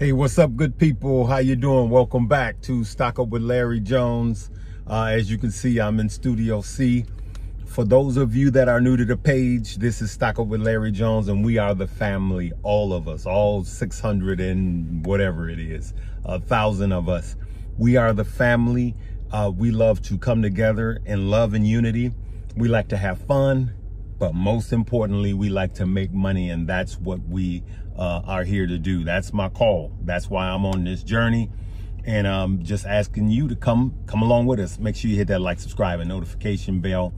Hey, what's up, good people? How you doing? Welcome back to Stock Up with Larry Jones. As you can see, I'm in Studio C. For those of you that are new to the page, this is Stock Up with Larry Jones, and we are the family, all of us, all 600 and whatever it is, 1,000 of us. We are the family. We love to come together in love and unity. We like to have fun, but most importantly, we like to make money, and that's what we are here to do. That's my call. That's why I'm on this journey, and I'm just asking you to come along with us. Make sure you hit that like, subscribe, and notification bell.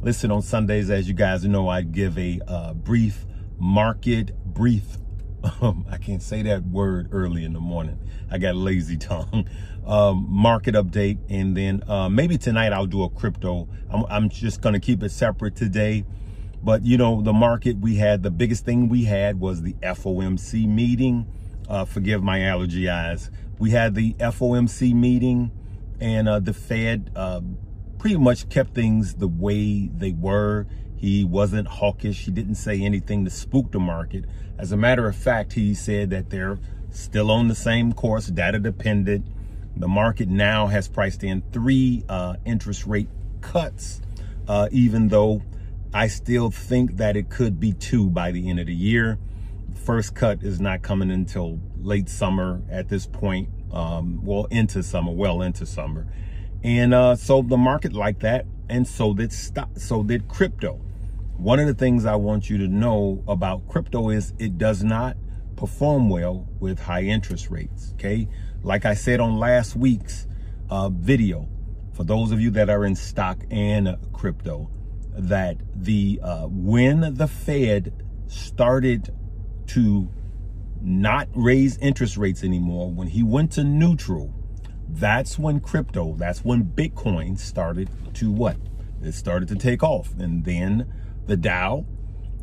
Listen, on Sundays, as you guys know, I give a brief market brief. I can't say that word early in the morning. I got a lazy tongue. Market update, and then maybe tonight I'll do a crypto. I'm just going to keep it separate today. But, you know, the market, the biggest thing we had was the FOMC meeting. Forgive my allergy eyes. We had the FOMC meeting, and the Fed pretty much kept things the way they were. He wasn't hawkish. He didn't say anything to spook the market. As a matter of fact, he said that they're still on the same course, data dependent. The market now has priced in 3 interest rate cuts, even though I still think that it could be 2 by the end of the year. First cut is not coming until late summer at this point, well into summer. And so the market liked that, and so did crypto. One of the things I want you to know about crypto is it does not perform well with high interest rates, okay? Like I said on last week's video, for those of you that are in stock and crypto, that when the Fed started to not raise interest rates anymore, when he went to neutral, that's when Bitcoin started to what? It started to take off. And then the Dow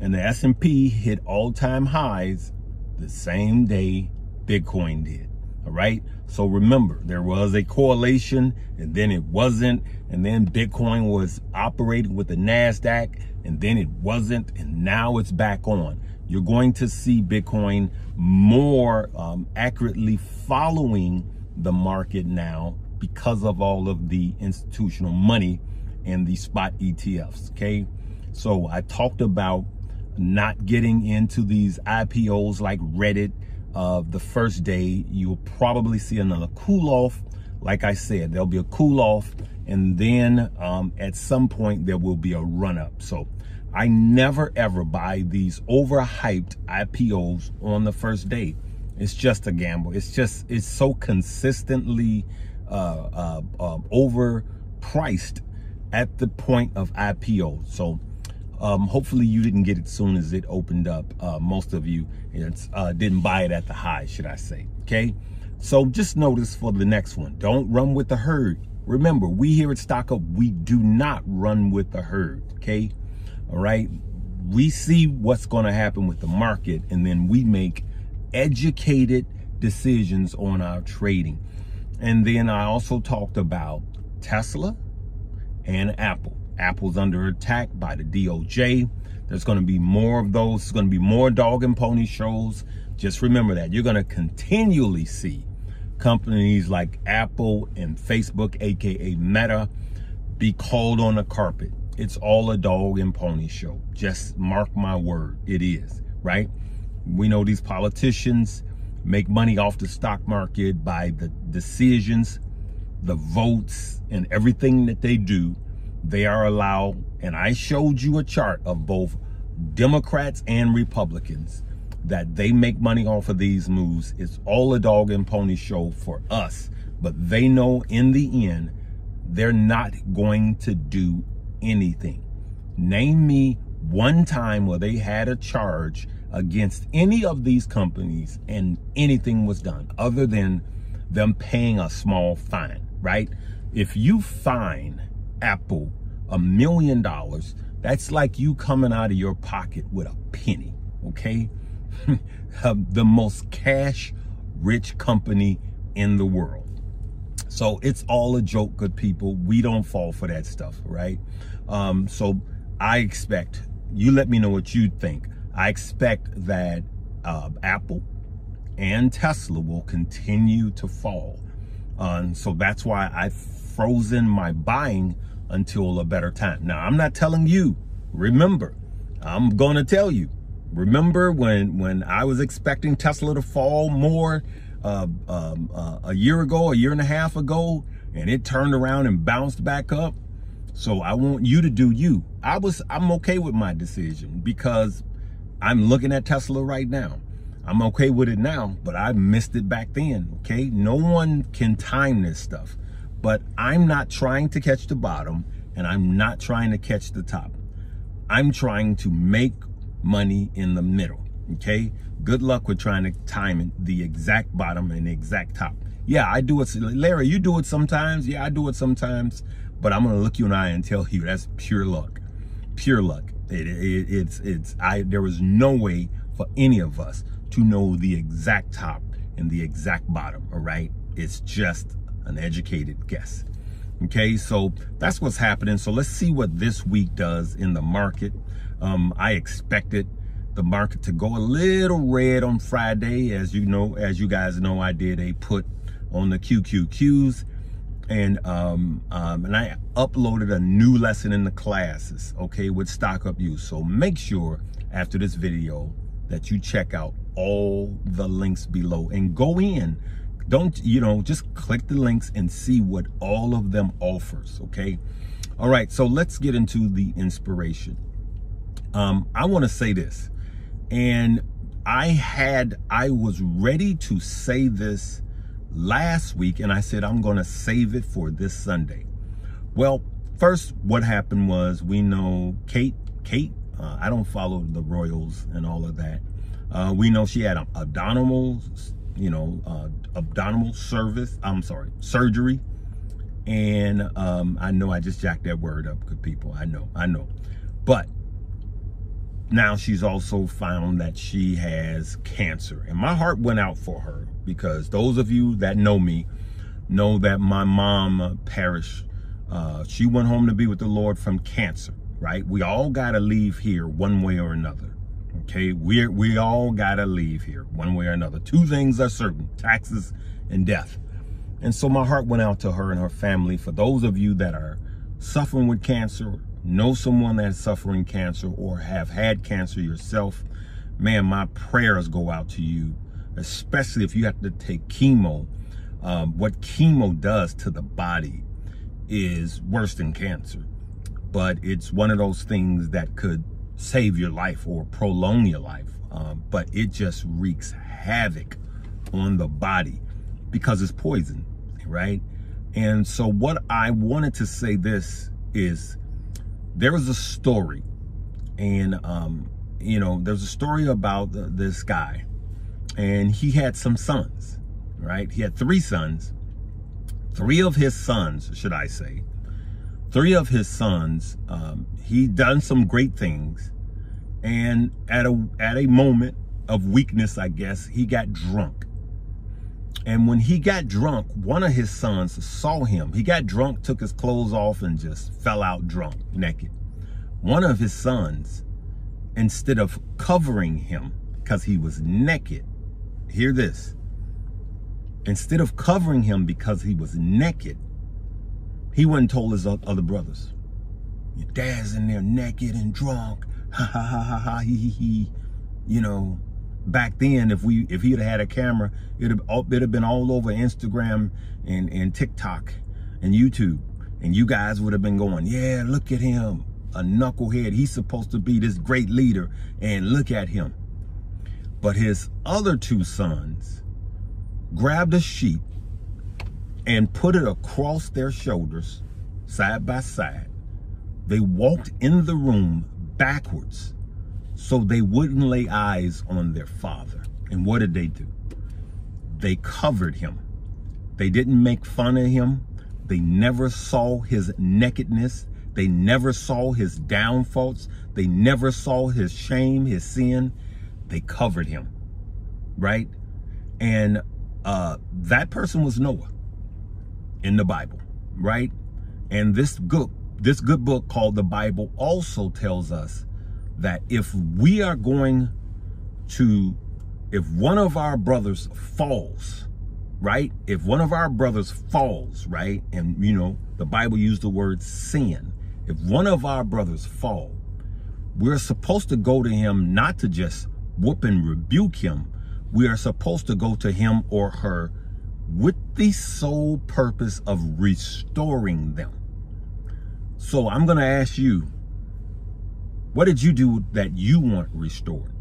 and the S&P hit all-time highs the same day Bitcoin did. All right. So remember, there was a correlation, and then it wasn't. And then Bitcoin was operating with the NASDAQ, and then it wasn't. And now it's back on. You're going to see Bitcoin more accurately following the market now because of all of the institutional money and the spot ETFs. Okay. So I talked about not getting into these IPOs like Reddit. The first day, you'll probably see another cool off. Like I said, there'll be a cool off, and then at some point there will be a run up. So I never ever buy these overhyped IPOs on the first day. It's just a gamble. It's so consistently overpriced at the point of IPO. So hopefully you didn't get it soon as it opened up. Most of you didn't buy it at the high, should I say. Okay, so just notice for the next one, don't run with the herd. Remember, we here at Stock Up, we do not run with the herd. Okay, all right, we see what's going to happen with the market, and then we make educated decisions on our trading. And then I also talked about Tesla and Apple. Apple's under attack by the DOJ. There's going to be more of those. There's going to be more dog and pony shows. Just remember that. You're going to continually see companies like Apple and Facebook, aka Meta, be called on the carpet. It's all a dog and pony show. Just mark my word. It is, right? We know these politicians make money off the stock market by the decisions, the votes, and everything that they do. They are allowed, and I showed you a chart of both Democrats and Republicans, that they make money off of these moves. It's all a dog and pony show for us, but they know in the end, they're not going to do anything. Name me one time where they had a charge against any of these companies and anything was done other than them paying a small fine, right? If you fine Apple $1 million, that's like you coming out of your pocket with a penny. Okay. The most cash rich company in the world. So it's all a joke, good people. We don't fall for that stuff, right? So I expect, you let me know what you think. I expect that Apple and Tesla will continue to fall. So that's why I've frozen my buying until a better time. Now, I'm not telling you, remember, I'm going to tell you, remember when I was expecting Tesla to fall more a year ago, a year and a half ago, and it turned around and bounced back up? So I want you to do you. I'm okay with my decision because I'm looking at Tesla right now. I'm okay with it now, but I missed it back then, okay? No one can time this stuff, but I'm not trying to catch the bottom and I'm not trying to catch the top. I'm trying to make money in the middle, okay? Good luck with trying to time it, the exact bottom and the exact top. Yeah, I do it. Larry, you do it sometimes. Yeah, I do it sometimes, but I'm gonna look you in the eye and tell you that's pure luck. Pure luck. There was no way for any of us to know the exact top and the exact bottom, all right? It's just an educated guess. Okay, so that's what's happening. So let's see what this week does in the market. I expected the market to go a little red on Friday. As you know, as you guys know, I did a put on the QQQs, and I uploaded a new lesson in the classes, okay, with stock up use. So make sure after this video that you check out all the links below and go in. Don't, just click the links and see what all of them offers, okay? All right, so let's get into the inspiration. I want to say this, and I was ready to say this last week, and I said I'm going to save it for this Sunday. Well, first, what happened was, we know Kate, I don't follow the Royals and all of that. We know she had abdominal surgery. And I know I just jacked that word up, good people. I know. But now she's also found that she has cancer. And my heart went out for her, because those of you that know me know that my mom perished. She went home to be with the Lord from cancer, right? We all got to leave here one way or another. Okay, we all gotta leave here one way or another. Two things are certain: taxes and death. And so my heart went out to her and her family. For those of you that are suffering with cancer, know someone that's suffering cancer, or have had cancer yourself, man, my prayers go out to you, especially if you have to take chemo. What chemo does to the body is worse than cancer, but it's one of those things that could save your life or prolong your life, but it just wreaks havoc on the body because it's poison, right? And so what I wanted to say this is, there was a story, and there's a story about this guy, and he had some sons, right? He had 3 sons. 3 of his sons, should I say, 3 of his sons, he done some great things, and at a moment of weakness, I guess, he got drunk. And when he got drunk, one of his sons saw him. He got drunk, took his clothes off, and just fell out drunk, naked. One of his sons, instead of covering him because he was naked, hear this, instead of covering him because he was naked, he went and told his other brothers, "Your dad's in there naked and drunk, ha ha ha ha ha, he. Back then, if he'd had a camera, it'd have been all over Instagram and TikTok and YouTube, and you guys would have been going, yeah, look at him, a knucklehead. He's supposed to be this great leader, and look at him." But his other 2 sons grabbed a sheet and put it across their shoulders, side by side. They walked in the room backwards so they wouldn't lay eyes on their father. And what did they do? They covered him. They didn't make fun of him. They never saw his nakedness. They never saw his downfalls. They never saw his shame, his sin. They covered him, right? And that person was Noah in the Bible, right? And this good book called the Bible also tells us that if we are going to if one of our brothers falls, right? If one of our brothers falls, right? And, you know, the Bible used the word sin. If one of our brothers fall, we're supposed to go to him, not to just whoop and rebuke him. We are supposed to go to him or her with the sole purpose of restoring them. So I'm going to ask you, what did you do that you want restored?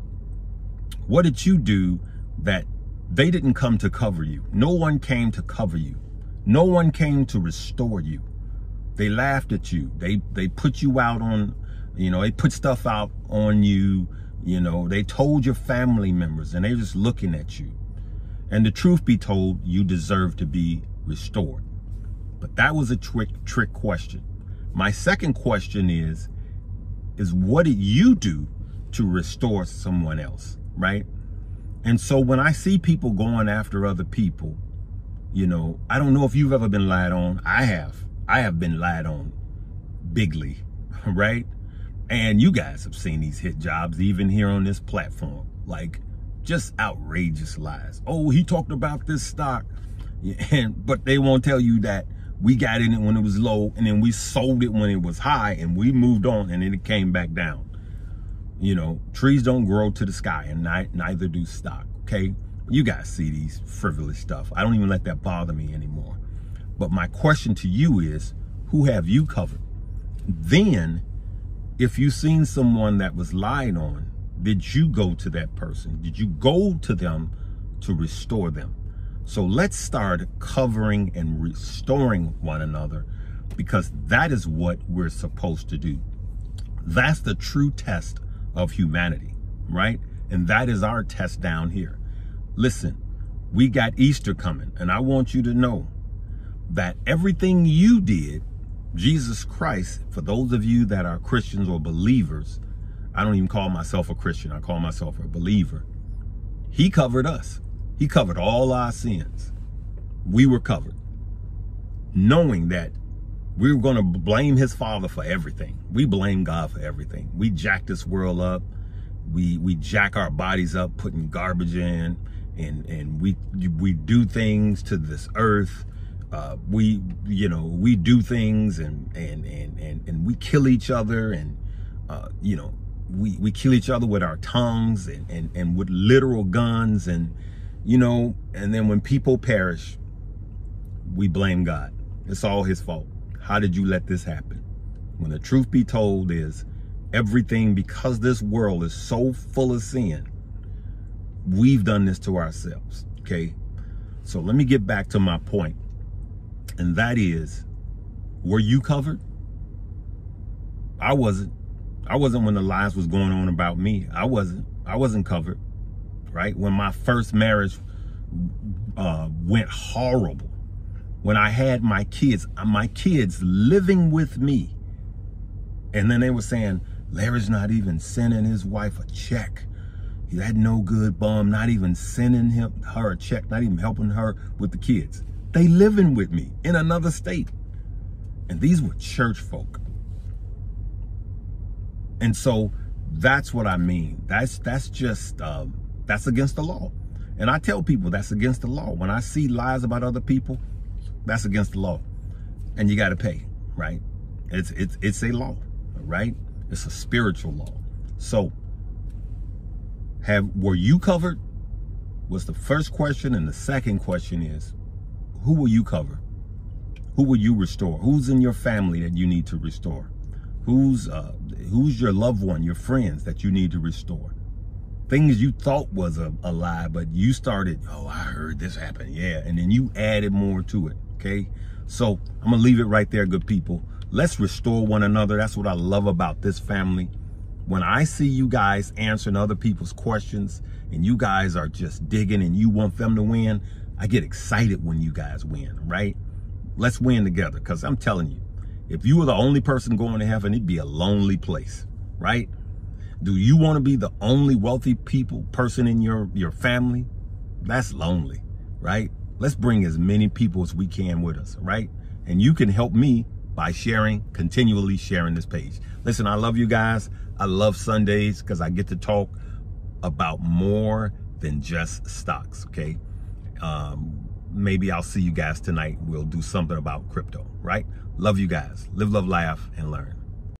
What did you do that they didn't come to cover you? No one came to cover you. No one came to restore you. They laughed at you. They put you out on, you know, they put stuff out on you. You know, they told your family members and they're just looking at you. And the truth be told, you deserve to be restored. But that was a trick question. My second question is what did you do to restore someone else, right? And so when I see people going after other people, you know, I don't know if you've ever been lied on. I have been lied on bigly, right? And you guys have seen these hit jobs even here on this platform, like just outrageous lies. Oh, he talked about this stock, but they won't tell you that we got in it when it was low and then we sold it when it was high and we moved on and then it came back down. You know, trees don't grow to the sky and neither do stock, okay? You guys see these frivolous stuff. I don't even let that bother me anymore. But my question to you is, who have you covered? Then, if you've seen someone that was lied on, did you go to that person? Did you go to them to restore them? So let's start covering and restoring one another, because that is what we're supposed to do. That's the true test of humanity, right? And that is our test down here. Listen, we got Easter coming, and I want you to know that everything you did, Jesus Christ, for those of you that are Christians or believers, I don't even call myself a Christian, I call myself a believer. He covered us. He covered all our sins. We were covered, knowing that we were going to blame his Father for everything. We blame God for everything. We jack this world up. We jack our bodies up, putting garbage in, and we do things to this earth. We do things and we kill each other, and we kill each other with our tongues and with literal guns, and and then when people perish, we blame God. It's all his fault. How did you let this happen? When the truth be told is everything, because this world is so full of sin, we've done this to ourselves, okay? So let me get back to my point, and that is, were you covered? I wasn't. I wasn't when the lies was going on about me. I wasn't covered, right? When my first marriage went horrible, when I had my kids living with me, and then they were saying, Larry's not even sending his wife a check. That no good bum, not even sending her a check, not even helping her with the kids. They living with me in another state. And these were church folk. And so that's what I mean. That's just, that's against the law. And I tell people that's against the law. When I see lies about other people, that's against the law. And you got to pay, right? It's a law, right? It's a spiritual law. So were you covered? Was the first question. And the second question is, who will you cover? Who will you restore? Who's in your family that you need to restore? Who's your loved one, your friends that you need to restore? Things you thought was a lie, but you started, oh, I heard this happen. Yeah. And then you added more to it. Okay. So I'm going to leave it right there, good people. Let's restore one another. That's what I love about this family. When I see you guys answering other people's questions and you guys are just digging and you want them to win, I get excited when you guys win, right? Let's win together, because I'm telling you, if you were the only person going to heaven, it'd be a lonely place, right? Do you want to be the only wealthy person in your family? That's lonely, right? Let's bring as many people as we can with us, right? And you can help me by continually sharing this page. Listen, I love you guys. I love Sundays because I get to talk about more than just stocks, okay? Maybe I'll see you guys tonight. We'll do something about crypto, right? Love you guys. Live, love, laugh, and learn.